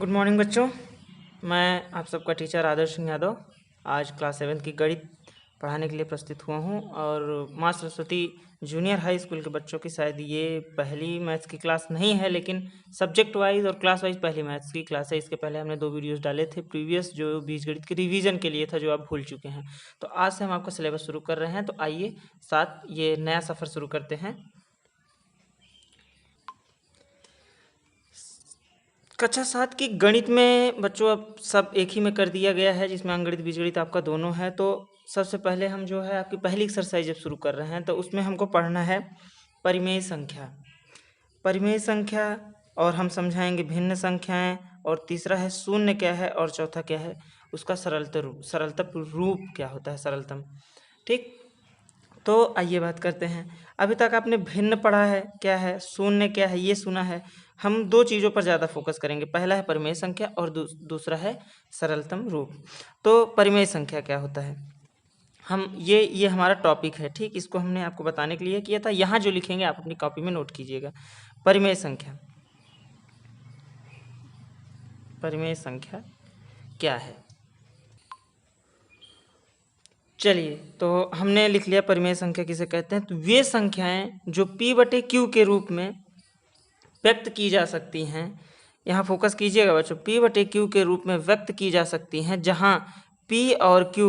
Good morning बच्चों। मैं आप सबका टीचर आदर्श सिंह यादव आज क्लास 7 की गणित पढ़ाने के लिए प्रस्तुत हुआ हूं। और माँ सरस्वती जूनियर हाई स्कूल के बच्चों की शायद ये पहली मैथ्स की क्लास नहीं है, लेकिन सब्जेक्ट वाइज और क्लास वाइज पहली मैथ्स की क्लास है। इसके पहले हमने 2 वीडियोस डाले थे प्रीवियस, जो बीजगणित के रिवीजन के लिए था, जो आप भूल चुके हैं। तो आज से हम आपका सिलेबस शुरू कर रहे हैं। तो आइए साथ ये नया सफ़र शुरू करते हैं। कक्षा 7 की गणित में बच्चों अब सब एक ही में कर दिया गया है, जिसमें अंकगणित बीजगणित आपका दोनों है। तो सबसे पहले हम जो है आपकी पहली एक्सरसाइज जब शुरू कर रहे हैं तो उसमें हमको पढ़ना है परिमेय संख्या। परिमेय संख्या और हम समझाएंगे भिन्न संख्याएं, और तीसरा है शून्य क्या है, और चौथा क्या है उसका सरलतम रूप क्या होता है, सरलतम। ठीक, तो आइए बात करते हैं। अभी तक आपने भिन्न पढ़ा है, क्या है, शून्य क्या है, ये सुना है। हम 2 चीज़ों पर ज़्यादा फोकस करेंगे। पहला है परिमेय संख्या और दूसरा है सरलतम रूप। तो परिमेय संख्या क्या होता है, हम ये हमारा टॉपिक है। ठीक, इसको हमने आपको बताने के लिए किया था। यहाँ जो लिखेंगे आप अपनी कॉपी में नोट कीजिएगा। परिमेय संख्या, परिमेय संख्या क्या है। चलिए, तो हमने लिख लिया परिमेय संख्या किसे कहते हैं। तो वे संख्याएं जो P/Q के रूप में व्यक्त की जा सकती हैं, यहाँ फोकस कीजिएगा बच्चों, P/Q के रूप में व्यक्त की जा सकती हैं, जहाँ P और Q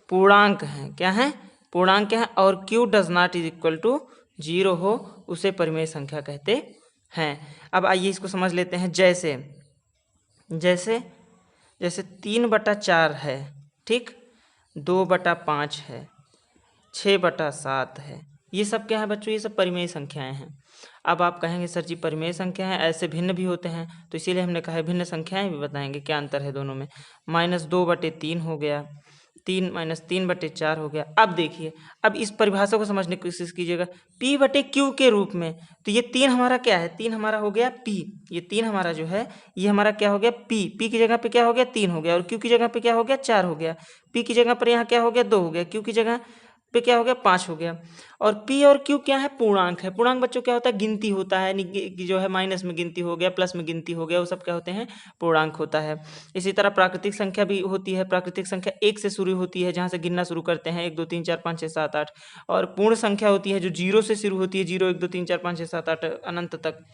पूर्णांक हैं। क्या हैं? पूर्णांक हैं। और Q does not is equal to 0 हो, उसे परिमेय संख्या कहते हैं। अब आइए इसको समझ लेते हैं। जैसे जैसे जैसे 3/4 है, ठीक, 2/5 है, 6/7 है, ये सब क्या है बच्चों, ये सब परिमेय संख्याएं हैं। अब आप कहेंगे सर जी परिमेय संख्या है, ऐसे भिन्न भी होते हैं, तो इसीलिए हमने कहा है भिन्न संख्याएं भी बताएंगे क्या अंतर है दोनों में। -2/3 हो गया, 3 -3/4 हो गया। अब देखिए, अब इस परिभाषा को समझने की कोशिश कीजिएगा। P/Q के रूप में, तो ये 3 हमारा क्या है, 3 हमारा हो गया P। ये 3 हमारा जो है ये हमारा क्या हो गया, P की जगह पे क्या हो गया 3 हो गया, और Q की जगह पे क्या हो गया 4 हो गया। P की जगह पर यहाँ क्या हो गया 2 हो गया, Q की जगह पे क्या हो गया 5 हो गया। और P और Q क्या है, पूर्णांक है। पूर्णांक बच्चों क्या होता है, गिनती होता है, जो है माइनस में गिनती हो गया, प्लस में गिनती हो गया, वो सब क्या होते हैं, पूर्णांक होता है। इसी तरह प्राकृतिक संख्या भी होती है। प्राकृतिक संख्या 1 से शुरू होती है, जहाँ से गिनना शुरू करते हैं 1 2 3 4 5 6 7 8। और पूर्ण संख्या होती है जो 0 से शुरू होती है, 0 1 2 3 4 5 6 7 8 अनंत तक।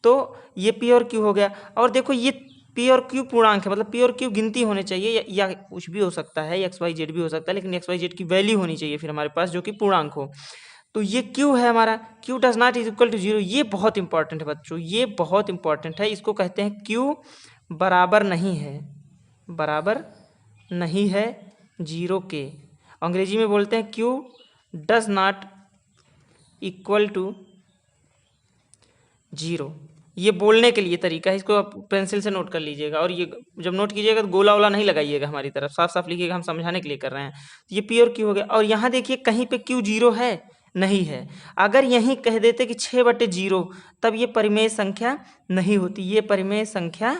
तो ये P और Q हो गया। और देखो ये P और Q पूर्णांक है, मतलब P और Q गिनती होने चाहिए, या कुछ भी हो सकता है, XYZ भी हो सकता है, लेकिन XYZ की वैल्यू होनी चाहिए फिर हमारे पास, जो कि पूर्णांक हो। तो ये Q है हमारा, Q does not is equal to 0। ये बहुत इंपॉर्टेंट है बच्चों, ये बहुत इंपॉर्टेंट है। इसको कहते हैं Q बराबर नहीं है, बराबर नहीं है 0 के। अंग्रेजी में बोलते हैं Q does not equal to 0। ये बोलने के लिए तरीका है, इसको आप पेंसिल से नोट कर लीजिएगा। और ये जब नोट कीजिएगा तो गोला वोला नहीं लगाइएगा हमारी तरफ, साफ साफ लिखिएगा, हम समझाने के लिए कर रहे हैं। तो ये P और Q हो गया। और यहाँ देखिए कहीं पे Q 0 है, नहीं है। अगर यहीं कह देते कि 6/0, तब ये परिमेय संख्या नहीं होती, ये परिमेय संख्या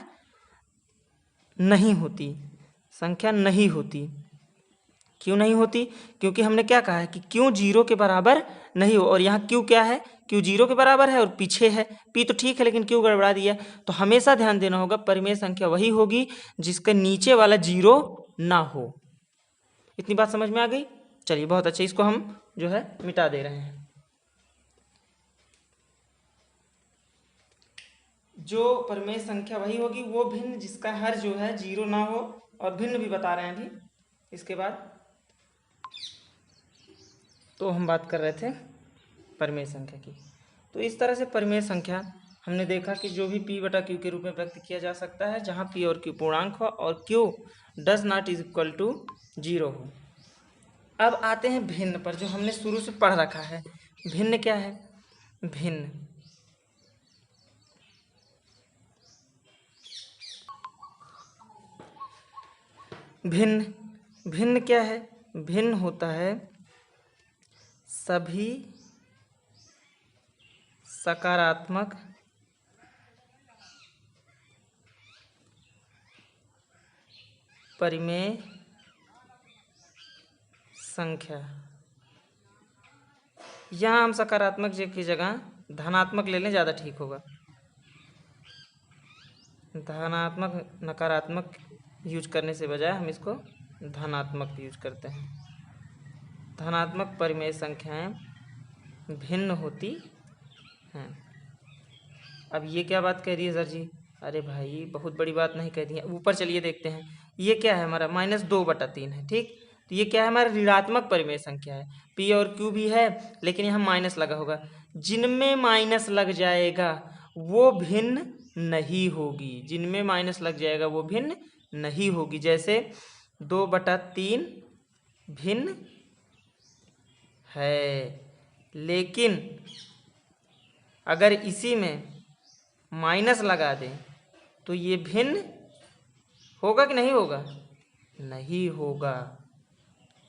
नहीं होती, संख्या नहीं होती। क्यों नहीं होती? क्योंकि हमने क्या कहा है कि क्यों 0 के बराबर नहीं हो। और यहाँ क्यों क्या है, क्यों 0 के बराबर है और पीछे है। P तो ठीक है, लेकिन क्यों गड़बड़ा दिया। तो हमेशा ध्यान देना होगा, परिमेय संख्या वही होगी जिसके नीचे वाला 0 ना हो। इतनी बात समझ में आ गई? चलिए बहुत अच्छा, इसको हम जो है मिटा दे रहे हैं। जो परिमेय संख्या वही होगी, वो भिन्न जिसका हर जो है 0 ना हो। और भिन्न भी बता रहे हैं अभी इसके बाद। तो हम बात कर रहे थे परिमेय संख्या की। तो इस तरह से परिमेय संख्या हमने देखा कि जो भी P/Q के रूप में व्यक्त किया जा सकता है, जहाँ P और Q पूर्णांक हो और Q does not is equal to 0 हो। अब आते हैं भिन्न पर, जो हमने शुरू से पढ़ रखा है। भिन्न क्या है? भिन्न भिन्न भिन्न क्या है? भिन्न होता है सभी सकारात्मक परिमेय संख्या। यहाँ हम सकारात्मक की जगह धनात्मक ले लें, ज़्यादा ठीक होगा। धनात्मक नकारात्मक यूज करने से बजाय हम इसको धनात्मक यूज करते हैं। धनात्मक परिमेय संख्याएं भिन्न होती हैं। अब ये क्या बात कह रही है सर जी? अरे भाई बहुत बड़ी बात नहीं कह दी है। ऊपर चलिए देखते हैं, ये क्या है हमारा -2/3 है, ठीक। तो ये क्या है हमारा ऋणात्मक परिमेय संख्या है। पी और क्यू भी है लेकिन यहाँ माइनस लगा होगा। जिनमें माइनस लग जाएगा वो भिन्न नहीं होगी, जिनमें माइनस लग जाएगा वो भिन्न नहीं होगी। जैसे 2/3 भिन्न है, लेकिन अगर इसी में माइनस लगा दें तो ये भिन्न होगा कि नहीं होगा? नहीं होगा,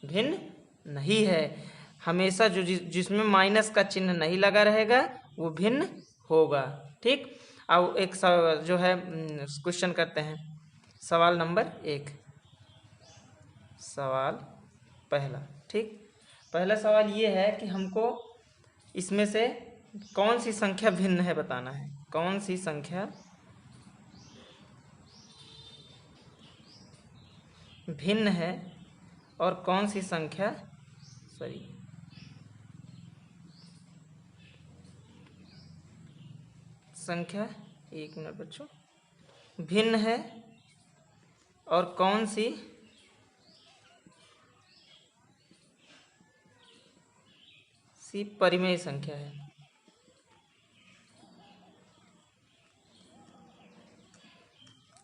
भिन्न नहीं है। हमेशा जो जिसमें माइनस का चिन्ह नहीं लगा रहेगा वो भिन्न होगा, ठीक। अब एक जो है क्वेश्चन करते हैं। सवाल नंबर 1, सवाल पहला, ठीक। पहला सवाल ये है कि हमको इसमें से कौन सी संख्या भिन्न है बताना है। कौन सी संख्या भिन्न है और कौन सी संख्या संख्या, एक मिनट बच्चों, भिन्न है और कौन सी परिमेय संख्या है।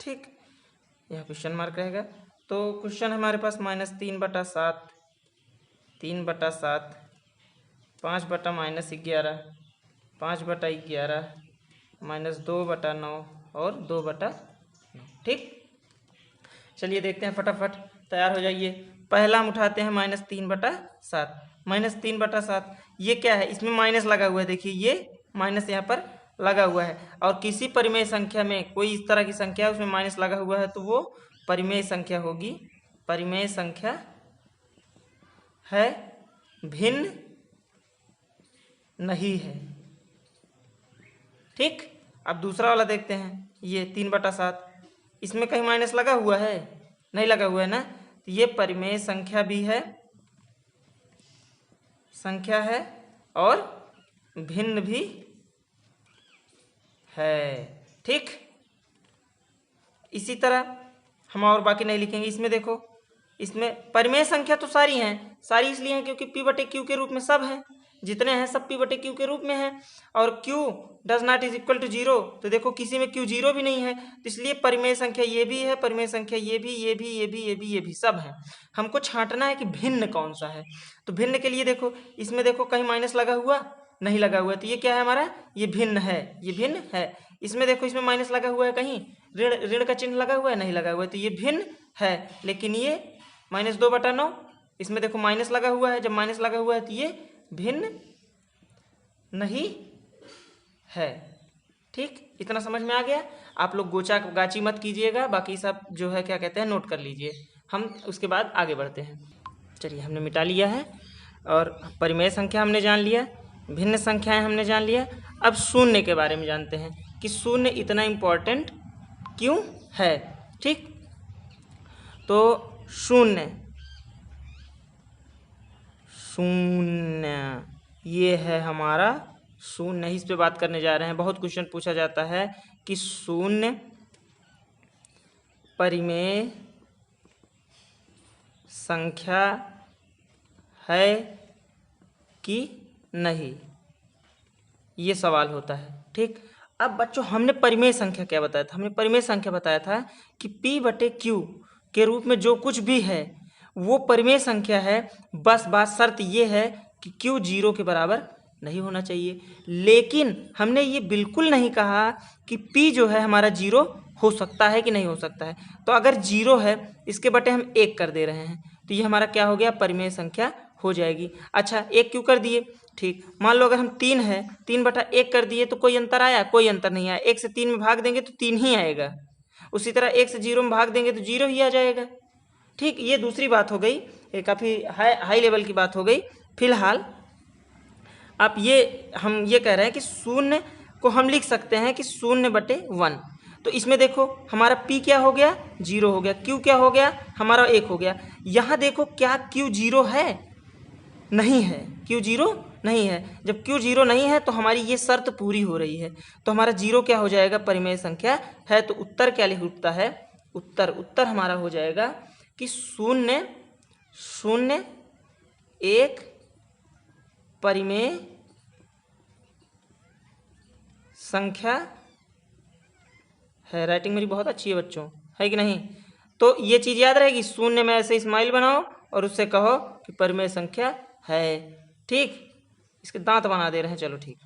ठीक, यह क्वेश्चन मार्क रहेगा। तो क्वेश्चन हमारे पास -3/7, 3/7, 5/-11, 5/11, -2/9 और 2/9, ठीक। चलिए देखते हैं, फटाफट तैयार हो जाइए। पहला हम उठाते हैं -3/7। -3/7 ये क्या है? इसमें माइनस लगा हुआ है, देखिए ये माइनस यहाँ पर लगा हुआ है। और किसी परिमेय संख्या में कोई इस तरह की संख्या है उसमें माइनस लगा हुआ है तो वो परिमेय संख्या होगी। परिमेय संख्या है, भिन्न नहीं है, ठीक। अब दूसरा वाला देखते हैं, ये 3/7, इसमें कहीं माइनस लगा हुआ है? नहीं लगा हुआ है ना। तो ये परिमेय संख्या भी है, संख्या है और भिन्न भी है, ठीक। इसी तरह हम और बाकी नहीं लिखेंगे। इसमें देखो, इसमें परिमेय संख्या तो सारी हैं, सारी इसलिए हैं क्योंकि P/Q के रूप में सब हैं, जितने हैं सब P/Q के रूप में हैं। और Q does not is equal to 0, तो देखो किसी में Q 0 भी नहीं है, तो इसलिए परिमेय संख्या ये भी है, परिमेय संख्या ये भी, ये भी, ये भी, ये भी, ये भी, सब है। हमको छांटना है कि भिन्न कौन सा है। तो भिन्न के लिए देखो, इसमें देखो कहीं माइनस लगा हुआ नहीं लगा हुआ, तो ये क्या है हमारा? ये भिन्न है, ये भिन्न है। इसमें देखो, इसमें माइनस लगा हुआ है, कहीं ऋण का चिन्ह लगा हुआ है, नहीं लगा हुआ है, तो ये भिन्न है। लेकिन ये -2/9, इसमें देखो माइनस लगा हुआ है, जब माइनस लगा हुआ है तो ये भिन्न नहीं है, ठीक। इतना समझ में आ गया। आप लोग गाची मत कीजिएगा, बाकी सब जो है क्या कहते हैं नोट कर लीजिए। हम उसके बाद आगे बढ़ते हैं। चलिए, हमने मिटा लिया है और परिमेय संख्या हमने जान लिया, भिन्न संख्याएं हमने जान लिया। अब शून्य के बारे में जानते हैं कि शून्य इतना इम्पोर्टेंट क्यों है, ठीक। तो शून्य ये है हमारा शून्य, इस पे बात करने जा रहे हैं। बहुत क्वेश्चन पूछा जाता है कि शून्य परिमेय संख्या है कि नहीं, ये सवाल होता है, ठीक। अब बच्चों, हमने परिमेय संख्या क्या बताया था? हमने परिमेय संख्या बताया था कि P/Q के रूप में जो कुछ भी है वो परिमेय संख्या है। बस बात शर्त ये है कि Q 0 के बराबर नहीं होना चाहिए। लेकिन हमने ये बिल्कुल नहीं कहा कि P जो है हमारा 0 हो सकता है कि नहीं हो सकता है। तो अगर 0 है, इसके बटे हम 1 कर दे रहे हैं, तो ये हमारा क्या हो गया? परिमेय संख्या हो जाएगी। अच्छा, 1 क्यों कर दिए? ठीक, मान लो अगर हम 3 है, 3/1 कर दिए तो कोई अंतर आया? कोई अंतर नहीं आया। 1 से 3 में भाग देंगे तो 3 ही आएगा। उसी तरह 1 से 0 में भाग देंगे तो 0 ही आ जाएगा, ठीक। ये दूसरी बात हो गई, ये काफ़ी हाई लेवल की बात हो गई। फिलहाल हम ये कह रहे हैं कि शून्य को हम लिख सकते हैं कि 0/1। तो इसमें देखो हमारा p क्या हो गया, 0 हो गया, q क्या हो गया, हमारा 1 हो गया। यहाँ देखो क्या q 0 है, नहीं है, q 0 नहीं है। जब q 0 नहीं है तो हमारी ये शर्त पूरी हो रही है, तो हमारा 0 क्या हो जाएगा, परिमेय संख्या है। तो उत्तर क्या लिख उठता है, उत्तर हमारा हो जाएगा कि 0, 0, 1 परिमेय संख्या है। राइटिंग मेरी बहुत अच्छी है बच्चों, है कि नहीं? तो ये चीज़ याद रहेगी, 0 में ऐसे स्माइल बनाओ और उससे कहो कि परिमेय संख्या है। ठीक, इसके दांत बना दे रहे हैं। चलो ठीक,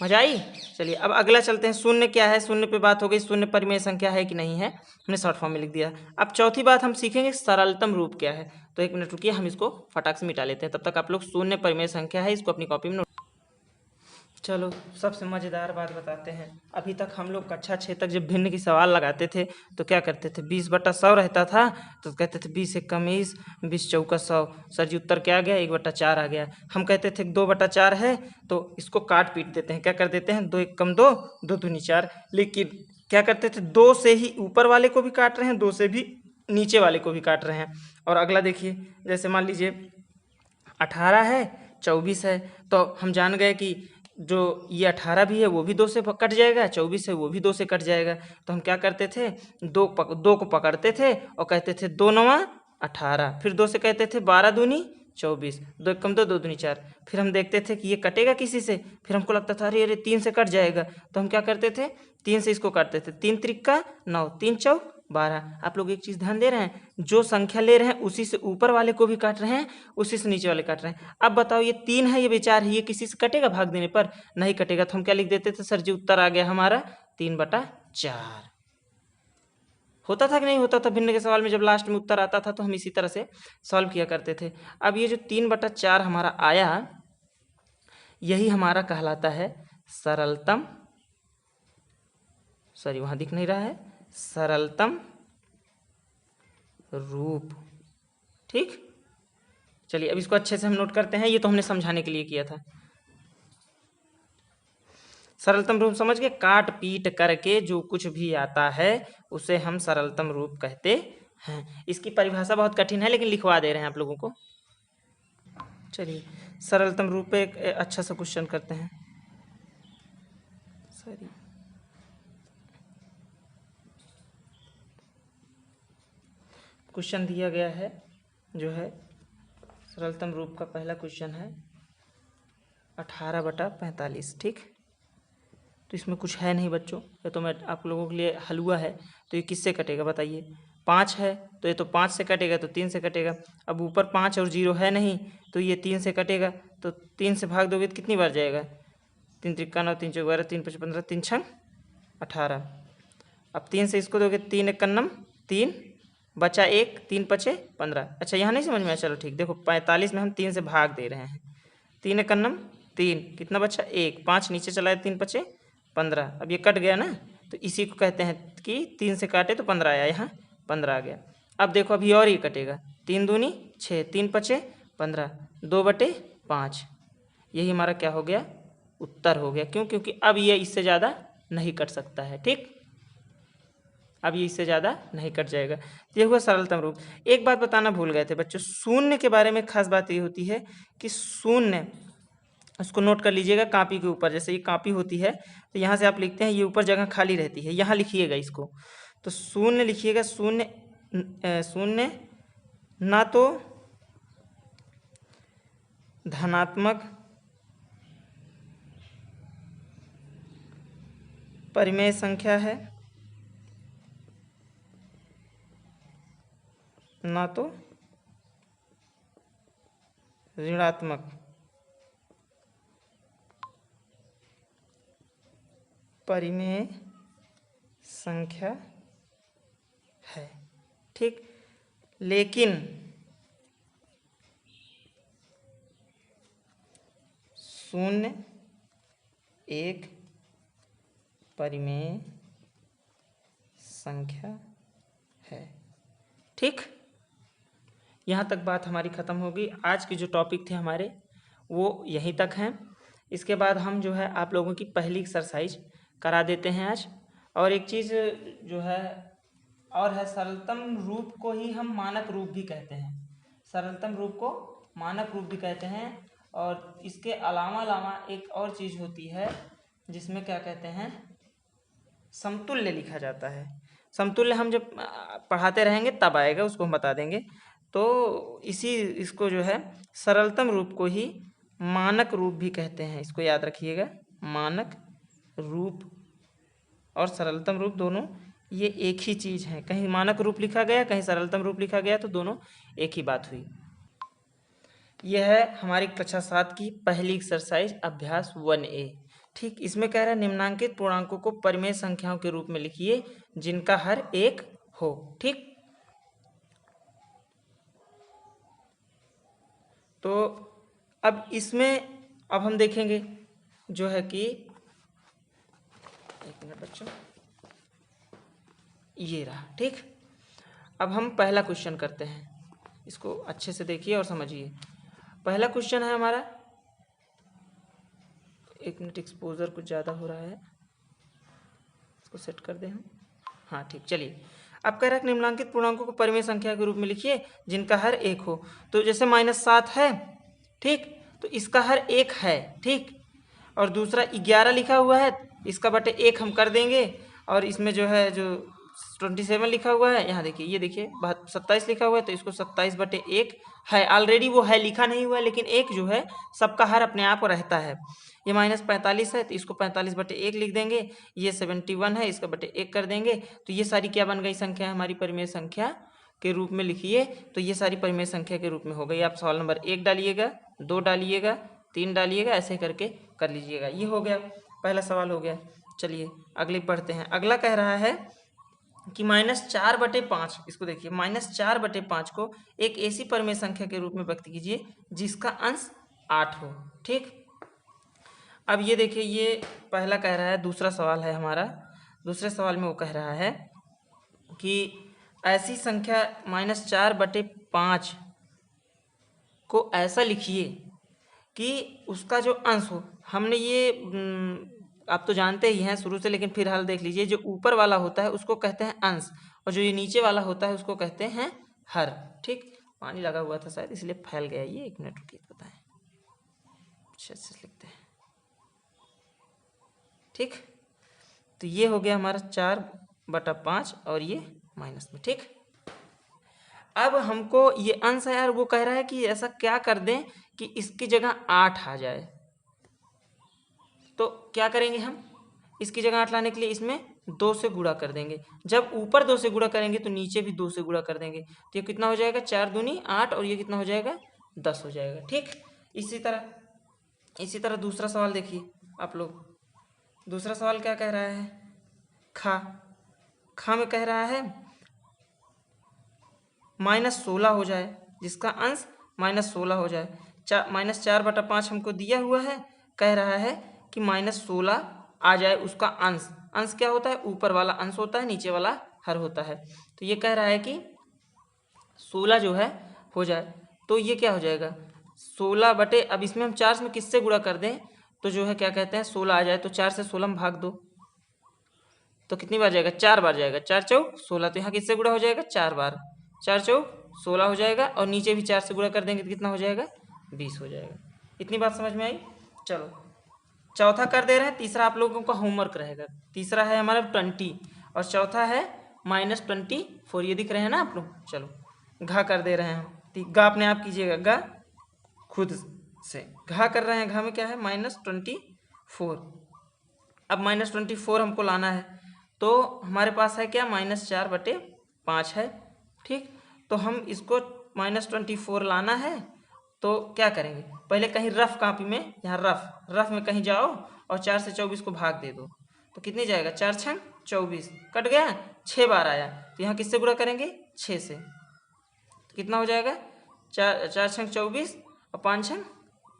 मजा आई। चलिए अब अगला चलते हैं। 0 क्या है, 0 पे बात हो गई, 0 परिमेय संख्या है कि नहीं है, हमने शॉर्ट फॉर्म में लिख दिया। अब चौथी बात हम सीखेंगे सरलतम रूप क्या है। तो 1 मिनट रुकिए, हम इसको फटाक से मिटा लेते हैं, तब तक आप लोग 0 परिमेय संख्या है इसको अपनी कॉपी में नोट। चलो सबसे मज़ेदार बात बताते हैं। अभी तक हम लोग कक्षा 6 तक जब भिन्न की सवाल लगाते थे तो क्या करते थे, 20/100 रहता था तो कहते थे 20 एक कम 20, 20 चौका 100। सर जी उत्तर क्या आ गया, 1/4 आ गया। हम कहते थे 2/4 है तो इसको काट पीट देते हैं, क्या कर देते हैं, 2 एक कम 2, 2 दूनी 4। लेकिन क्या करते थे, 2 से ही ऊपर वाले को भी काट रहे हैं, 2 से भी नीचे वाले को भी काट रहे हैं। और अगला देखिए, जैसे मान लीजिए 18 है, 24 है, तो हम जान गए कि जो ये 18 भी है वो भी 2 से कट जाएगा, 24 है वो भी 2 से कट जाएगा। तो हम क्या करते थे, 2 को पकड़ते थे और कहते थे 2 9 18, फिर 2 से कहते थे 12 दूनी 24, 2 एक कम 2, 2 दूनी 4। फिर हम देखते थे कि ये कटेगा किसी से, फिर हमको लगता था अरे अरे 3 से कट जाएगा, तो हम क्या करते थे, 3 से इसको काटते थे, 3 त्रिका 9, 3 चौक 12। आप लोग एक चीज़ ध्यान दे रहे हैं, जो संख्या ले रहे हैं उसी से ऊपर वाले को भी काट रहे हैं, उसी से नीचे वाले काट रहे हैं। अब बताओ ये 3 है, ये विचार है, ये किसी से कटेगा भाग देने पर, नहीं कटेगा। तो हम क्या लिख देते थे, सर जी उत्तर आ गया हमारा 3/4। होता था कि नहीं होता था, भिन्न के सवाल में जब लास्ट में उत्तर आता था तो हम इसी तरह से सॉल्व किया करते थे। अब ये जो 3/4 हमारा आया, यही हमारा कहलाता है सरलतम, सॉरी वहां दिख नहीं रहा है, सरलतम रूप। ठीक, चलिए अब इसको अच्छे से हम नोट करते हैं, ये तो हमने समझाने के लिए किया था। सरलतम रूप समझ के, काट पीट करके जो कुछ भी आता है उसे हम सरलतम रूप कहते हैं। इसकी परिभाषा बहुत कठिन है लेकिन लिखवा दे रहे हैं आप लोगों को। चलिए सरलतम रूप पे एक अच्छा सा क्वेश्चन करते हैं। सॉरी, क्वेश्चन दिया गया है जो है सरलतम रूप का पहला क्वेश्चन है 18/45। ठीक, तो इसमें कुछ है नहीं बच्चों, ये तो मैं आप लोगों के लिए हलवा है। तो ये किससे कटेगा बताइए, 5 है तो ये तो 5 से कटेगा, तो 3 से कटेगा। अब ऊपर 5 और 0 है नहीं तो ये 3 से कटेगा, तो 3 से भाग दोगे तो कितनी बार जाएगा, 3 त्रिका 9, 3 चौक 12, 3 5 15, 3 छंग 18। अब 3 से इसको दोगे, 3 एक कन्नम 3, बचा 1, 3 पचे 15। अच्छा यहाँ नहीं समझ में आया, चलो ठीक। देखो 45 में हम 3 से भाग दे रहे हैं, 3 एक कन्नम 3, कितना बचा 1, 5 नीचे चला है, 3 पचे 15। अब ये कट गया ना, तो इसी को कहते हैं कि 3 से काटे तो 15 आया, यहाँ 15 आ गया। अब देखो अभी और ये कटेगा, 3 दूनी 6, 3 पचे 15, 2/5। यही हमारा क्या हो गया, उत्तर हो गया। क्यों, क्योंकि अब ये इससे ज़्यादा नहीं कट सकता है। ठीक, अब ये इससे ज़्यादा नहीं कट जाएगा। ये हुआ सरलतम रूप। एक बात बताना भूल गए थे बच्चों, शून्य के बारे में खास बात ये होती है कि शून्य, उसको नोट कर लीजिएगा कॉपी के ऊपर। जैसे ये कॉपी होती है तो यहाँ से आप लिखते हैं, ये ऊपर जगह खाली रहती है, यहाँ लिखिएगा इसको। तो शून्य लिखिएगा, शून्य ना तो धनात्मक परिमेय संख्या है, ना तो ऋणात्मक परिमेय संख्या है। ठीक, लेकिन शून्य एक परिमेय संख्या है। ठीक, यहाँ तक बात हमारी ख़त्म होगी। आज के जो टॉपिक थे हमारे वो यहीं तक हैं। इसके बाद हम जो है आप लोगों की पहली एक्सरसाइज करा देते हैं आज, और एक चीज़ जो है और है, सरलतम रूप को ही हम मानक रूप भी कहते हैं। सरलतम रूप को मानक रूप भी कहते हैं। और इसके अलावा एक और चीज़ होती है जिसमें क्या कहते हैं, समतुल्य लिखा जाता है। समतुल्य हम जब पढ़ाते रहेंगे तब आएगा, उसको हम बता देंगे। तो इसको जो है सरलतम रूप को ही मानक रूप भी कहते हैं, इसको याद रखिएगा। मानक रूप और सरलतम रूप दोनों ये एक ही चीज़ है। कहीं मानक रूप लिखा गया, कहीं सरलतम रूप लिखा गया, तो दोनों एक ही बात हुई। यह है हमारी कक्षा 7 की पहली एक्सरसाइज अभ्यास 1A। ठीक, इसमें कह रहा है निम्नांकित पूर्णांकों को परिमेय संख्याओं के रूप में लिखिए जिनका हर एक हो। ठीक, तो अब इसमें अब हम देखेंगे जो है कि, एक मिनट बच्चों, ये रहा। ठीक, अब हम पहला क्वेश्चन करते हैं, इसको अच्छे से देखिए और समझिए। पहला क्वेश्चन है हमारा, एक मिनट, एक्सपोजर कुछ ज़्यादा हो रहा है, इसको सेट कर दें हम। हाँ ठीक, चलिए। अब कह रहा है कि निम्नलिखित पूर्णांकों को परिमेय संख्या के रूप में लिखिए जिनका हर एक हो। तो जैसे -7 है, ठीक, तो इसका हर एक है। ठीक, और दूसरा 11 लिखा हुआ है, इसका बटे 1 हम कर देंगे। और इसमें जो है जो 27 लिखा हुआ है, यहाँ देखिए, ये देखिए 27 लिखा हुआ है, तो इसको 27/1 है। ऑलरेडी वो है, लिखा नहीं हुआ है, लेकिन एक जो है सबका हर अपने आप रहता है। ये -45 है, तो इसको 45/1 लिख देंगे। ये 71 है, इसका बटे 1 कर देंगे। तो ये सारी क्या बन गई संख्या, हमारी परिमेय संख्या के रूप में लिखिए। तो ये सारी परिमेय संख्या के रूप में हो गई। आप सवाल नंबर 1 डालिएगा, 2 डालिएगा, 3 डालिएगा, ऐसे करके कर लीजिएगा। ये हो गया, पहला सवाल हो गया। चलिए अगले पढ़ते हैं। अगला कह रहा है कि -4/5, इसको देखिए, -4/5 को एक ऐसी परिमेय संख्या के रूप में व्यक्त कीजिए जिसका अंश 8 हो। ठीक, अब ये देखिए, ये पहला कह रहा है, दूसरा सवाल है हमारा। दूसरे सवाल में वो कह रहा है कि ऐसी संख्या -4/5 को ऐसा लिखिए कि उसका जो अंश हो। हमने ये आप तो जानते ही हैं शुरू से, लेकिन फिर हाल देख लीजिए। जो ऊपर वाला होता है उसको कहते हैं अंश, और जो ये नीचे वाला होता है उसको कहते हैं हर। ठीक, पानी लगा हुआ था शायद इसलिए फैल गया ये, 1 मिनट रुकिए, बताएं, अच्छे से लिखते हैं। ठीक, तो ये हो गया हमारा 4/5 और ये माइनस में। ठीक, अब हमको ये अंश है यार, वो कह रहा है कि ऐसा क्या कर दें कि इसकी जगह 8 आ जाए। तो क्या करेंगे हम, इसकी जगह 8 लाने के लिए इसमें 2 से गुणा कर देंगे। जब ऊपर 2 से गुणा करेंगे तो नीचे भी 2 से गुणा कर देंगे। तो ये कितना हो जाएगा, 4 दूनी 8, और ये कितना हो जाएगा, 10 हो जाएगा। ठीक, इसी तरह दूसरा सवाल देखिए आप लोग। दूसरा सवाल क्या कह रहा है, खा में कह रहा है -16 हो जाए, जिसका अंश -16 हो जाए। -4/5 हमको दिया हुआ है, कह रहा है कि -16 आ जाए उसका अंश। अंश क्या होता है, ऊपर वाला अंश होता है, नीचे वाला हर होता है। तो ये कह रहा है कि 16 जो है हो जाए। तो ये क्या हो जाएगा, 16 बटे, अब इसमें हम 4 में किससे गुणा कर दें तो जो है क्या कहते हैं 16 आ जाए। तो 4 से 16 में भाग दो तो कितनी बार जाएगा, 4 बार जाएगा। 4 चौक 16, तो यहाँ किससे गुणा हो जाएगा, 4 बार। 4 चौक 16 हो जाएगा, और नीचे भी 4 से गुणा कर देंगे तो कितना हो जाएगा, 20 हो जाएगा। इतनी बात समझ में आई। चलो चौथा कर दे रहे हैं, तीसरा आप लोगों का होमवर्क रहेगा। तीसरा है हमारा 20 और चौथा है -24। ये दिख रहे हैं ना आप लोग। चलो घा कर दे रहे हैं हम, घा अपने आप कीजिएगा, घा खुद से घा कर रहे हैं। घा में क्या है, -24। अब -24 हमको लाना है, तो हमारे पास है क्या, -4/5 है। ठीक, तो हम इसको -24 लाना है, तो क्या करेंगे, पहले कहीं रफ कॉपी में, यहाँ रफ में कहीं जाओ और 4 से 24 को भाग दे दो। तो कितनी जाएगा, 4 छंग 24, कट गया, 6 बार आया। तो यहाँ किससे गुणा करेंगे, 6 से। तो कितना हो जाएगा, 4 छंग 24 और 5 छंग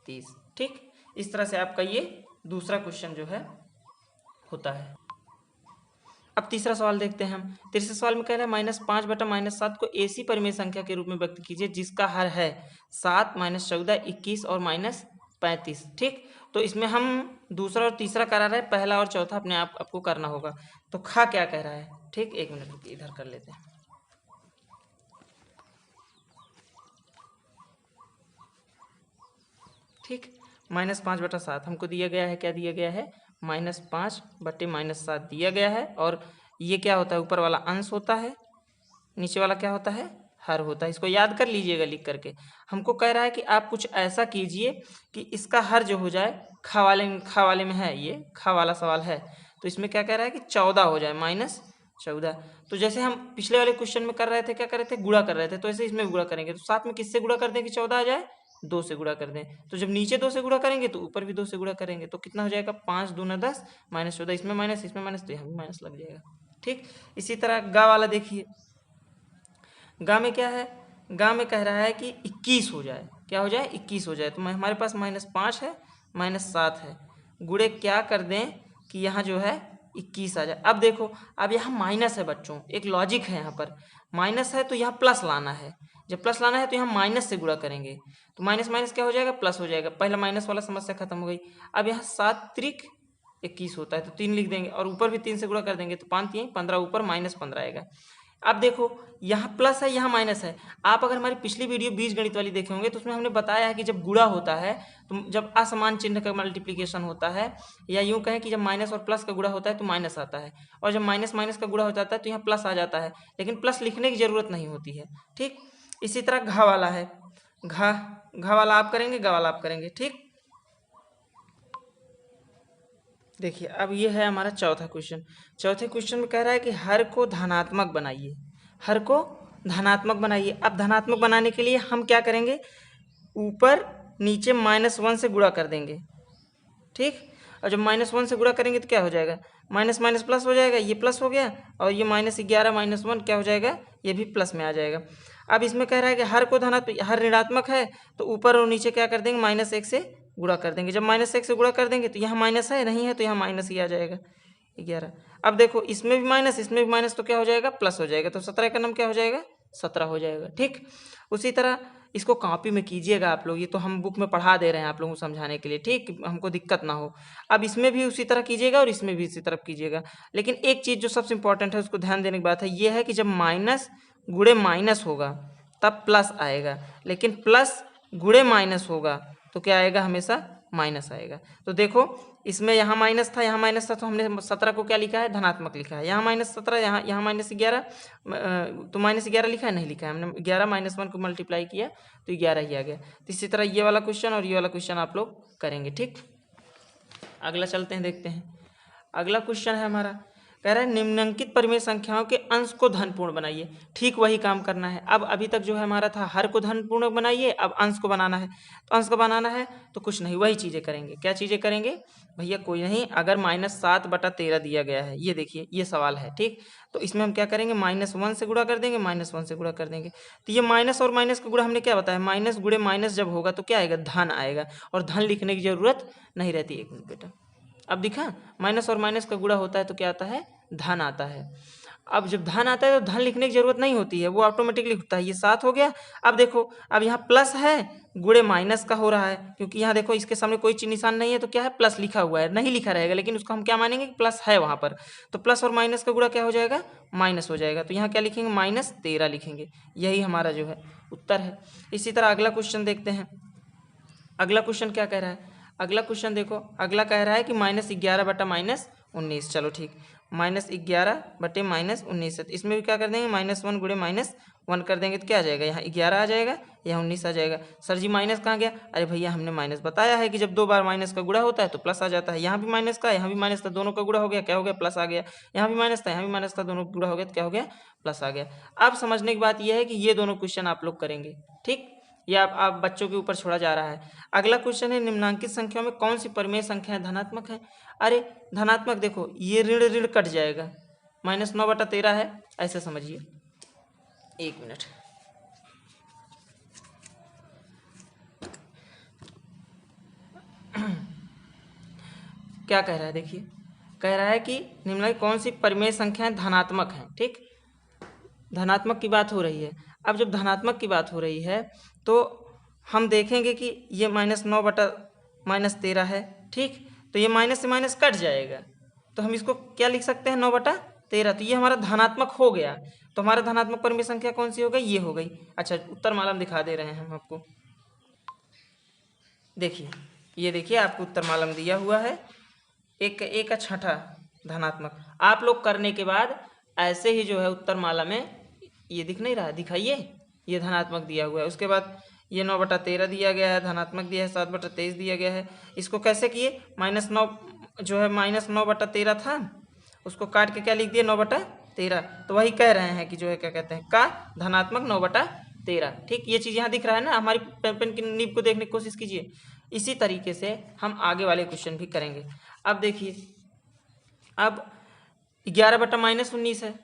30। ठीक, इस तरह से आपका ये दूसरा क्वेश्चन जो है होता है। अब तीसरा सवाल देखते हैं हम। तीसरे सवाल में कह रहा है -5/-7 को ऐसी परिमेय संख्या के रूप में व्यक्त कीजिए जिसका हर है 7, -14, 21 और 35। ठीक, तो इसमें हम दूसरा और तीसरा करा रहे हैं, पहला और चौथा अपने आप आपको करना होगा। तो खा क्या कह रहा है? ठीक, एक मिनट रुकिए, इधर कर लेते हैं। ठीक, -5/7 हमको दिया गया है। क्या दिया गया है? -5/-7 दिया गया है। और ये क्या होता है? ऊपर वाला अंश होता है, नीचे वाला क्या होता है? हर होता है। इसको याद कर लीजिएगा लिख करके। हमको कह रहा है कि आप कुछ ऐसा कीजिए कि इसका हर जो हो जाए, खा वाले में है, ये खा वाला सवाल है, तो इसमें क्या कह रहा है कि 14 हो जाए, -14। तो जैसे हम पिछले वाले क्वेश्चन में कर रहे थे, क्या कर रहे थे? गुणा कर रहे थे, तो ऐसे इसमें भी गुणा करेंगे। तो साथ में किससे गुणा कर दें कि 14 आ जाए? 2 से गुणा कर दें। तो जब नीचे 2 से गुणा करेंगे तो ऊपर भी 2 से गुणा करेंगे, तो कितना हो जाएगा? 5 दूना 10, -14, इसमें माइनस, इसमें माइनस, तो यहाँ भी माइनस लग जाएगा। ठीक, इसी तरह गा वाला देखिए। गा में क्या है? गा में कह रहा है कि 21 हो जाए। क्या हो जाए? 21 हो जाए। तो हमारे पास -5 है, -7 है, गुणे क्या कर दें कि यहाँ जो है 21 आ जाए। अब देखो, अब यहाँ माइनस है बच्चों, एक लॉजिक है यहाँ पर। माइनस है तो यहाँ प्लस लाना है। जब प्लस लाना है तो यहाँ माइनस से गुणा करेंगे, तो माइनस माइनस क्या हो जाएगा? प्लस हो जाएगा। पहला माइनस वाला समस्या खत्म हो गई। अब यहाँ 7 त्रिक 21 होता है, तो 3 लिख देंगे, और ऊपर भी 3 से गुणा कर देंगे, तो 5 3 15, ऊपर -15 आएगा। अब देखो, यहाँ प्लस है, यहाँ माइनस है। आप अगर हमारी पिछली वीडियो बीजगणित वाली देखे होंगे तो उसमें हमने बताया है कि जब गुणा होता है, तो जब असमान चिन्ह का मल्टीप्लिकेशन होता है, या यूं कहें कि जब माइनस और प्लस का गुणा होता है तो माइनस आता है, और जब माइनस माइनस का गुणा हो जाता है तो यहाँ प्लस आ जाता है, लेकिन प्लस लिखने की जरूरत नहीं होती है। ठीक, इसी तरह घा वाला है। घा वाला आप करेंगे, गा वाला आप करेंगे। ठीक, देखिए, अब ये है हमारा चौथा क्वेश्चन। चौथे क्वेश्चन में कह रहा है कि हर को धनात्मक बनाइए। हर को धनात्मक बनाइए। अब धनात्मक बनाने के लिए हम क्या करेंगे? ऊपर नीचे -1 से गुणा कर देंगे। ठीक, और जब -1 से गुणा करेंगे तो क्या हो जाएगा? माइनस माइनस प्लस हो जाएगा, ये प्लस हो गया, और ये -11 -1 क्या हो जाएगा? ये भी प्लस में आ जाएगा। अब इसमें कह रहा है कि हर को धनात्मक, हर ऋणात्मक है, तो ऊपर और नीचे क्या कर देंगे? -1 से गुणा कर देंगे। जब -1 से गुणा कर देंगे तो यहाँ माइनस है, नहीं है, तो यहाँ माइनस ही आ जाएगा, 11। अब देखो, इसमें भी माइनस, इसमें भी माइनस, तो क्या हो जाएगा? प्लस हो जाएगा। तो 17 का नाम क्या हो जाएगा? 17 हो जाएगा। ठीक, उसी तरह इसको कॉपी में कीजिएगा आप लोग, ये तो हम बुक में पढ़ा दे रहे हैं आप लोगों को समझाने के लिए, ठीक, हमको दिक्कत ना हो। अब इसमें भी उसी तरह कीजिएगा और इसमें भी इसी तरह कीजिएगा। लेकिन एक चीज़ जो सबसे इंपॉर्टेंट है, उसको ध्यान देने की बात है, ये है कि जब माइनस गुणे माइनस होगा तब प्लस आएगा, लेकिन प्लस गुणे माइनस होगा तो क्या आएगा? हमेशा माइनस आएगा। तो देखो, इसमें यहाँ माइनस था, यहाँ माइनस था, तो हमने 17 को क्या लिखा है? धनात्मक लिखा है। यहाँ -17, यहाँ -11, तो -11 लिखा है? नहीं लिखा है, हमने 11 -1 को मल्टीप्लाई किया तो 11 ही आ गया। तो इसी तरह ये वाला क्वेश्चन और ये वाला क्वेश्चन आप लोग करेंगे। ठीक, अगला चलते हैं, देखते हैं। अगला क्वेश्चन है हमारा, कह रहा है निम्नलिखित परिमेय संख्याओं के अंश को धनपूर्ण बनाइए। ठीक, वही काम करना है। अब अभी तक जो है हमारा था हर को धनपूर्ण बनाइए, अब अंश को बनाना है। तो अंश को बनाना है तो कुछ नहीं, वही चीज़ें करेंगे। क्या चीज़ें करेंगे भैया? कोई नहीं, अगर -7/13 दिया गया है, ये देखिए, ये सवाल है। ठीक, तो इसमें हम क्या करेंगे? -1 से गुणा कर देंगे, -1 से गुणा कर देंगे। तो ये माइनस और माइनस का गुणा हमने क्या बताया? माइनस गुणे माइनस जब होगा तो क्या आएगा? धन आएगा, और धन लिखने की जरूरत नहीं रहती। एक मिनट बेटा, अब दिखा, माइनस और माइनस का गुणा होता है तो क्या आता है? धन आता है। अब जब धन आता है तो धन लिखने की जरूरत नहीं होती है, वो ऑटोमेटिकली होता है। ये 7 हो गया। अब देखो, अब यहाँ प्लस है, गुणे माइनस का हो रहा है, क्योंकि यहाँ देखो इसके सामने कोई चिन्ह निशान नहीं है, तो क्या है? प्लस लिखा हुआ है, नहीं लिखा रहेगा, लेकिन उसको हम क्या मानेंगे? प्लस है वहाँ पर। तो प्लस और माइनस का गुणा क्या हो जाएगा? माइनस हो जाएगा। तो यहाँ क्या लिखेंगे? -13 लिखेंगे। यही हमारा जो है उत्तर है। इसी तरह अगला क्वेश्चन देखते हैं। अगला क्वेश्चन क्या कह रहा है? अगला क्वेश्चन देखो, अगला कह रहा है कि -11/-19। चलो ठीक, -11/-19 है, तो इसमें भी क्या कर देंगे? -1 गुणे -1 कर देंगे, तो क्या आ जाएगा? यहाँ 11 आ जाएगा, यहाँ 19 आ जाएगा। सर जी माइनस कहाँ गया? अरे भैया, हमने माइनस बताया है कि जब 2 बार माइनस का गुणा होता है तो प्लस आ जाता है। यहाँ भी माइनस का, यहाँ भी माइनस था, दोनों का गुणा हो गया, क्या हो गया? प्लस आ गया। यहाँ भी माइनस था, यहाँ भी माइनस था, दोनों का गुणा हो गया तो क्या हो गया? प्लस आ गया। अब समझने की बात यह है कि ये दोनों क्वेश्चन आप लोग करेंगे। ठीक, यह आप बच्चों के ऊपर छोड़ा जा रहा है। अगला क्वेश्चन है, निम्नांकित संख्याओं में कौन सी परिमेय संख्या धनात्मक है? अरे धनात्मक, देखो ये ऋण ऋण कट जाएगा, -9/13 है, ऐसे समझिए। एक मिनट, क्या कह रहा है? देखिए, कह रहा है कि निम्नलिखित कौन सी परिमेय संख्याएं धनात्मक हैं। ठीक, धनात्मक की बात हो रही है। अब जब धनात्मक की बात हो रही है तो हम देखेंगे कि ये -9/13 -13 है। ठीक, तो ये माइनस से माइनस कट जाएगा, तो हम इसको क्या लिख सकते हैं 9/13। तो ये हमारा धनात्मक हो गया। तो हमारा धनात्मक परिमेय संख्या कौन सी हो गई? ये हो गई। अच्छा, उत्तर माला हम दिखा दे रहे हैं हम आपको। देखिए, ये देखिए आपको उत्तर माला में दिया हुआ है, एक का छठा धनात्मक। आप लोग करने के बाद ऐसे ही जो है उत्तर माला में ये दिख नहीं रहा, दिखाइए, ये धनात्मक दिया हुआ है। उसके बाद ये 9/13 दिया गया है, धनात्मक दिया है, 7/23 दिया गया है। इसको कैसे किए? -9 जो है -9/13 था, उसको काट के क्या लिख दिए? 9/13। तो वही कह रहे हैं कि जो है क्या कहते हैं, का धनात्मक 9/13। ठीक, ये चीज़ यहाँ दिख रहा है ना। हमारी पेन की नीब को देखने की कोशिश कीजिए। इसी तरीके से हम आगे वाले क्वेश्चन भी करेंगे। अब देखिए, अब 11/-19 है।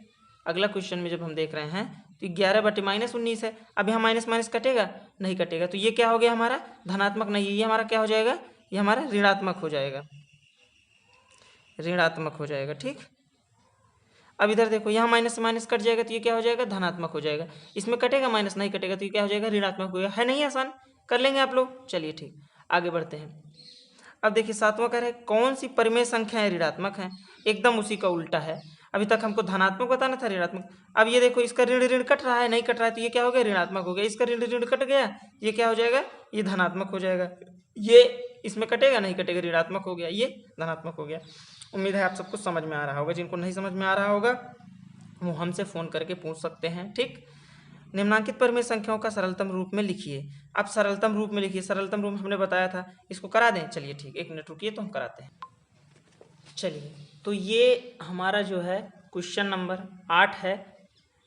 अगला क्वेश्चन में जब हम देख रहे हैं तो 11/-19 है। अब यहाँ माइनस माइनस कटेगा? नहीं कटेगा। तो ये क्या हो गया हमारा? धनात्मक नहीं है, ये हमारा क्या हो जाएगा? ये हमारा ऋणात्मक हो जाएगा, ऋणात्मक हो जाएगा। ठीक, अब इधर देखो, यहाँ माइनस से माइनस कट जाएगा तो ये क्या हो जाएगा? धनात्मक हो जाएगा। इसमें कटेगा माइनस, नहीं कटेगा, तो ये क्या हो जाएगा? ऋणात्मक हो जाएगा। है नहीं आसान? कर लेंगे आप लोग। चलिए ठीक, आगे बढ़ते हैं। अब देखिए 7वां कह रहा है कौन सी परिमेय संख्याएं ऋणात्मक हैं? एकदम उसी का उल्टा है। अभी तक हमको धनात्मक बताना था, ऋणात्मक। अब ये देखो, इसका ऋण ऋण कट रहा है, नहीं कट रहा है, तो ये क्या हो गया? ऋणात्मक हो गया। इसका ऋण ऋण कट गया, ये क्या हो जाएगा? ये धनात्मक हो जाएगा। ये इसमें कटेगा, नहीं कटेगा, ऋणात्मक हो गया, ये धनात्मक हो गया। उम्मीद है आप सबको समझ में आ रहा होगा। जिनको नहीं समझ में आ रहा होगा वो हमसे फ़ोन करके पूछ सकते हैं। ठीक, निम्नांकित परिमेय संख्याओं का सरलतम रूप में लिखिए। अब सरलतम रूप में लिखिए। सरलतम रूप हमने बताया था, इसको करा दें? चलिए ठीक, 1 मिनट रुकिए तो हम कराते हैं। चलिए, तो ये हमारा जो है क्वेश्चन नंबर 8 है।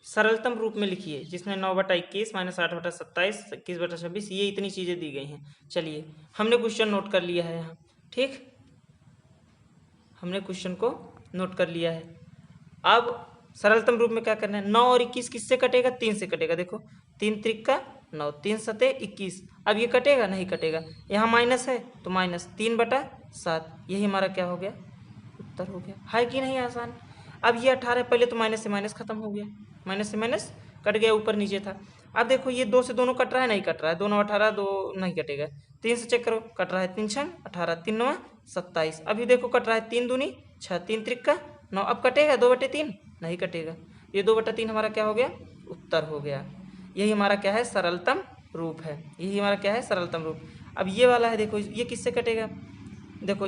सरलतम रूप में लिखिए, जिसमें 9/21 -8/27 21/26 ये इतनी चीज़ें दी गई हैं। चलिए, हमने क्वेश्चन नोट कर लिया है यहाँ। ठीक, हमने क्वेश्चन को नोट कर लिया है। अब सरलतम रूप में क्या करना है? 9 और 21 किससे कटेगा? 3 से कटेगा। देखो, 3 त्रिक 9, 3 सते 21। अब ये कटेगा? नहीं कटेगा। यहाँ माइनस है तो माइनस 3/7, यही हमारा क्या हो गया? उत्तर हो गया। है कि नहीं आसान? अब ये 18, पहले तो माइनस से माइनस खत्म हो गया, माइनस से माइनस कट गया, ऊपर नीचे था। अब देखो, ये 2 से दोनों कट रहा है? नहीं कट रहा है। 2 9 18, 2 नहीं कटेगा। 3 से चेक करो, कट रहा है। 3 6 18, 3 9 27। अभी देखो कट रहा है, 3 दूनी 6, 3 त्रिक 9। अब कटेगा 2/3? नहीं कटेगा। ये 2/3 हमारा क्या हो गया? उत्तर हो गया। यही हमारा क्या है? सरलतम रूप है। यही हमारा क्या है? सरलतम रूप। अब ये वाला है, देखो, ये किससे कटेगा? देखो,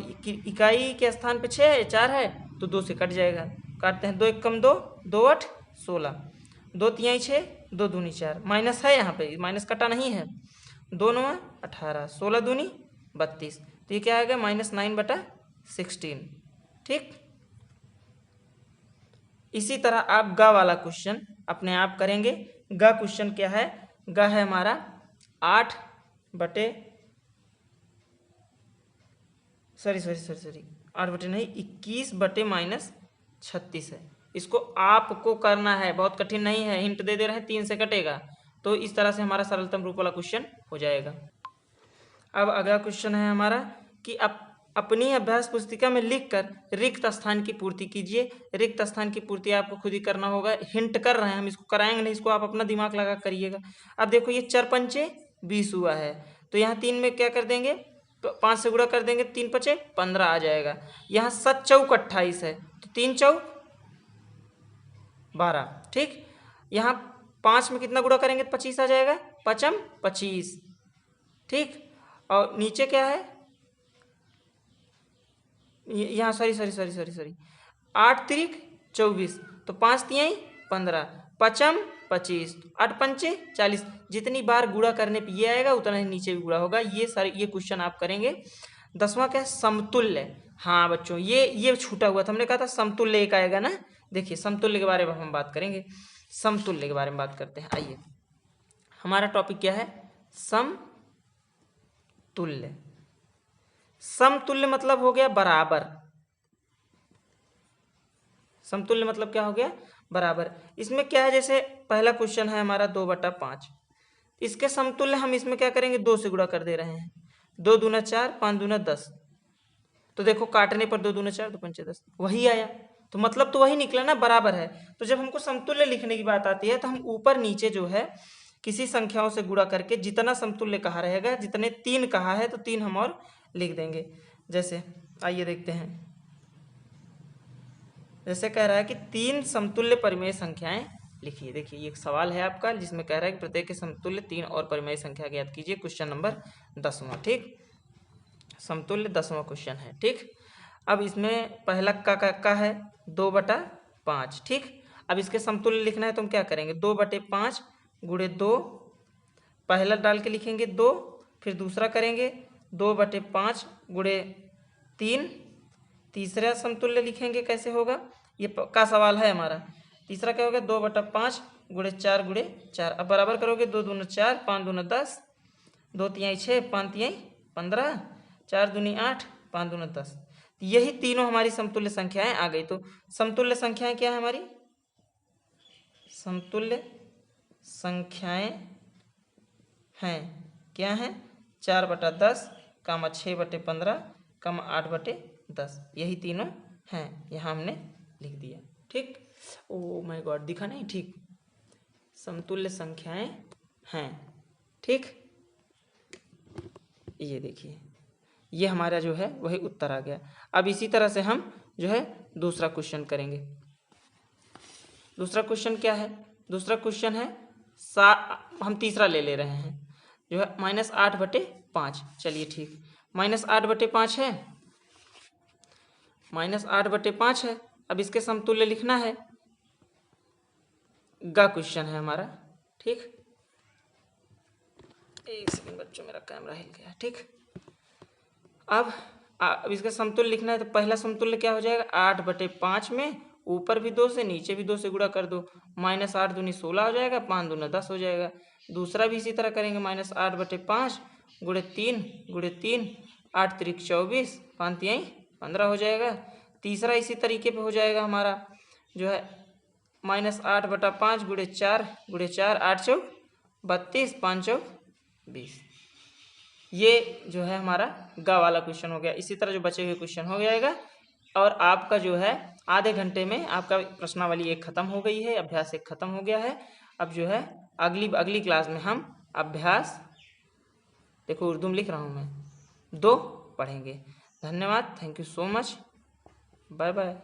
इकाई के स्थान पे 6 है, 4 है, तो 2 से कट जाएगा। काटते हैं, 2 1 कम 2, 2 8 16, 2 3 6, 2 दूनी 4। माइनस है यहाँ पे, माइनस कटा नहीं है। 2 9 18, 16 दूनी 32। तो ये क्या आएगा? -9/16। ठीक, इसी तरह आप ग वाला क्वेश्चन अपने आप करेंगे। ग क्वेश्चन क्या है? ग है हमारा 8 बटे नहीं, 21/-36 है। इसको आपको करना है, बहुत कठिन नहीं है, हिंट दे दे रहे हैं, 3 से कटेगा। तो इस तरह से हमारा सरलतम रूप वाला क्वेश्चन हो जाएगा। अब अगला क्वेश्चन है हमारा कि अपनी अभ्यास पुस्तिका में लिखकर रिक्त स्थान की पूर्ति कीजिए। रिक्त स्थान की पूर्ति आपको खुद ही करना होगा। हिंट कर रहे हैं हम, इसको कराएंगे नहीं, इसको आप अपना दिमाग लगा करिएगा। अब देखो, ये 4 पंचे 20 हुआ है, तो यहाँ 3 में क्या कर देंगे? 5 से गुणा कर देंगे, 3 5 15 आ जाएगा। यहाँ 7 चौक 28 है, तो 3 चौक 12। ठीक, यहाँ 5 में कितना गुणा करेंगे? 25 आ जाएगा, 5 25। ठीक, और नीचे क्या है? यहाँ सॉरी 8 त्रिक 24, तो 5 तिहाई 15, 5 25, 8 पंचे 40। जितनी बार गुणा करने पे ये आएगा उतना ही नीचे भी गुणा होगा। ये सारे ये क्वेश्चन आप करेंगे। 10वां क्या है? समतुल्य। हाँ बच्चों, ये छूटा हुआ था, हमने कहा था समतुल्य एक आएगा ना। देखिए, समतुल्य के बारे में हम बात करेंगे। समतुल्य के बारे में बात करते हैं। आइए, हमारा टॉपिक क्या है? समतुल्य। समतुल्य मतलब हो गया बराबर। समतुल्य मतलब क्या हो गया? बराबर। इसमें क्या है? जैसे पहला क्वेश्चन है हमारा 2/5, इसके समतुल्य हम इसमें क्या करेंगे? 2 से गुणा कर दे रहे हैं। 2 दूना 4, 5 दूना 10। तो देखो, काटने पर 2 दूना 4, 2 पंचे 10, वही आया। तो मतलब तो वही निकला ना, बराबर है। तो जब हमको समतुल्य लिखने की बात आती है तो हम ऊपर नीचे जो है किसी संख्याओं से गुणा करके जितना समतुल्य कहा रहेगा, जितने 3 कहा है तो 3 हम और लिख देंगे। जैसे आइए देखते हैं, जैसे कह रहा है कि 3 समतुल्य परिमेय संख्याएं लिखिए। देखिए ये एक सवाल है आपका जिसमें कह रहा है कि प्रत्येक के समतुल्य 3 और परिमेय संख्या ज्ञात कीजिए। क्वेश्चन नंबर 10वां, ठीक, समतुल्य 10वां क्वेश्चन है, ठीक। अब इसमें पहला का है 2/5, ठीक। अब इसके समतुल्य लिखना है तो हम क्या करेंगे, 2/5 गुणे 2, पहला डाल के लिखेंगे 2, फिर दूसरा करेंगे 2/5 गुणे 3, तीसरा समतुल्य लिखेंगे कैसे होगा, ये का सवाल है हमारा। तीसरा क्या होगा, 2/5 गुणे 4 गुणे 4। अब बराबर करोगे, 2 दूनी 4, 5 दूनी 10, 2 तिहाई 6, 5 तिहाई 15, 4 दूनी 8, 5 दूनी 10। यही तीनों हमारी समतुल्य संख्याएं आ गई। तो समतुल्य संख्याएं क्या है हमारी, समतुल्य संख्याएं हैं क्या है, 4/10, 6/15, 8/10, यही तीनों हैं, यहाँ हमने लिख दिया, ठीक। ओ माय गॉड, दिखा नहीं, ठीक, समतुल्य संख्याएं हैं, ठीक। ये देखिए ये हमारा जो है वही उत्तर आ गया। अब इसी तरह से हम जो है दूसरा क्वेश्चन करेंगे। दूसरा क्वेश्चन क्या है, दूसरा क्वेश्चन है हम तीसरा ले रहे हैं जो है -8/5। चलिए ठीक, -8/5 है, -8/5 है। अब इसके समतुल्य लिखना है, गा क्वेश्चन है हमारा, ठीक। एक सेकंड बच्चों, मेरा कैमरा हिल गया, ठीक। अब इसका समतुल्य लिखना है तो पहला समतुल्य क्या हो जाएगा, 8/5 में ऊपर भी 2 से नीचे भी 2 से गुणा कर दो, -8 दूनी 16 हो जाएगा, 5 दूना 10 हो जाएगा। दूसरा भी इसी तरह करेंगे, -8/5 गुणे 3 गुणे 3, 8 त्रिक 24, 5 तिहाई 15 हो जाएगा। तीसरा इसी तरीके पे हो जाएगा हमारा जो है -8/5 गुणे 4 गुणे 4, 8 चौक 32, 5 चौक 20। ये जो है हमारा गा वाला क्वेश्चन हो गया। इसी तरह जो बचे हुए क्वेश्चन हो जाएगा और आपका जो है आधे घंटे में आपका प्रश्नावली 1 खत्म हो गई है, अभ्यास 1 खत्म हो गया है। अब जो है अगली क्लास में हम अभ्यास, देखो उर्दू में लिख रहा हूँ मैं, 2 पढ़ेंगे। धन्यवाद, thank you so much, bye bye.